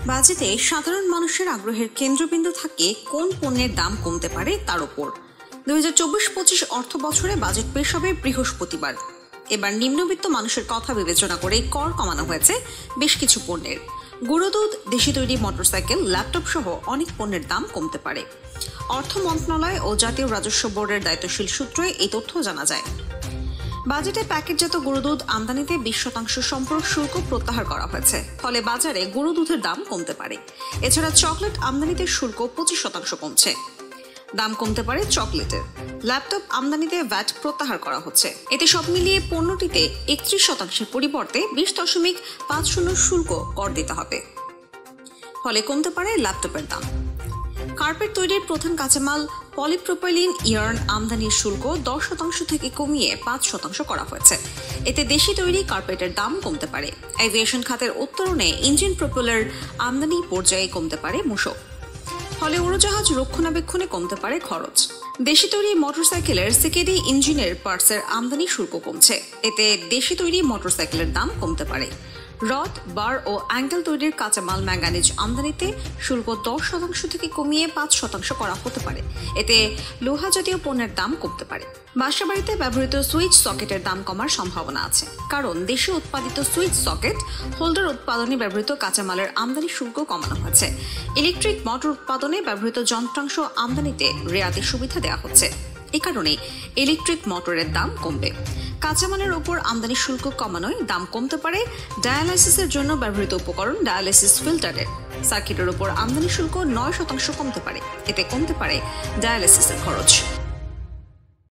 বাজেটে সাধারণ মানুষের আগ্রহের কেন্দ্রবিন্দু থাকে কোন পণ্যের দাম কমতে পারে তার উপর। 2024-25 অর্থ বছরে বাজেট পেশ হবে বৃহস্পতিবার। এবার নিম্নবিত্ত মানুষের কথা বিবেচনা করে কর কমানো হয়েছে বেশ কিছু পণ্যের। গুঁড়ো দুধ, দেশি তৈরি মোটরসাইকেল, ল্যাপটপ সহ অনেক পণ্যের দাম কমতে পারে। অর্থ মন্ত্রণালয় ও জাতীয় রাজস্ব বোর্ডের দায়িত্বশীল সূত্রে এই তথ্য জানা যায়। বাজেটে প্যাকেটজাত গুঁড়ো দুধ আমদানিতে 20% সম্পর্ক শুল্ক প্রত্যাহার করা হয়েছে, ফলে বাজারে গুঁড়ো দুধের দাম কমতে পারে। এছাড়া চকলেট আমদানিতে শুল্ক 25% কমছে। দাম কমতে পারে চকলেটের। ল্যাপটপ আমদানিতে ভ্যাট প্রত্যাহার করা হচ্ছে। এতে সব মিলিয়ে পণ্যটিতে 31% পরিবর্তে 20.50 শুল্ক কর দিতে হবে। ফলে কমতে পারে ল্যাপটপের দাম। কার্পেট তৈরির প্রধান কাঁচামাল পলিপ্রোপাইলিন ইয়ার্ন আমদানির শুল্ক 10% থেকে কমিয়ে 5% করা হয়েছে। এতে দেশি তৈরি কার্পেটের দাম কমতে পারে। এভিয়েশন খাতের উত্তরণে ইঞ্জিন প্রপেলার আমদানি পর্যায়ে কমতে পারে মূসক। ফলে উড়োজাহাজ রক্ষণাবেক্ষণে কমতে পারে খরচ। দেশি তৈরি মোটরসাইকেলের সিকেডি ইঞ্জিনের পার্টসের আমদানি শুল্ক কমছে। এতে দেশি তৈরি মোটরসাইকেলের দাম কমতে পারে। রড, বার ও অ্যাঙ্গেল তৈরির কাঁচামাল ম্যাঙ্গানিজ আমদানিতে শুল্ক 10% থেকে কমিয়ে 5% করা হতে পারে। এতে লোহা জাতীয় পণ্যের দাম কমতে পারে। বাসাবাড়িতে ব্যবহৃত সুইচ সকেটের দাম কমার সম্ভাবনা আছে, কারণ দেশে উৎপাদিত সুইচ সকেট হোল্ডার উৎপাদনে ব্যবহৃত কাঁচামালের আমদানি শুল্ক কমানো হয়েছে। ইলেকট্রিক মোটর উৎপাদনে ব্যবহৃত যন্ত্রাংশ আমদানিতে রেয়াতের সুবিধা দেওয়া হচ্ছে। এ কারণে ইলেকট্রিক মোটরের দাম কমবে। কাঁচামালের ওপর আমদানি শুল্ক কমানোয় দাম কমতে পারে ডায়ালাইসিসের জন্য ব্যবহৃত উপকরণ ডায়ালাইসিস ফিল্টারের। সার্কিটের ওপর আমদানি শুল্ক 9% কমতে পারে। এতে কমতে পারে ডায়ালাইসিসের খরচ।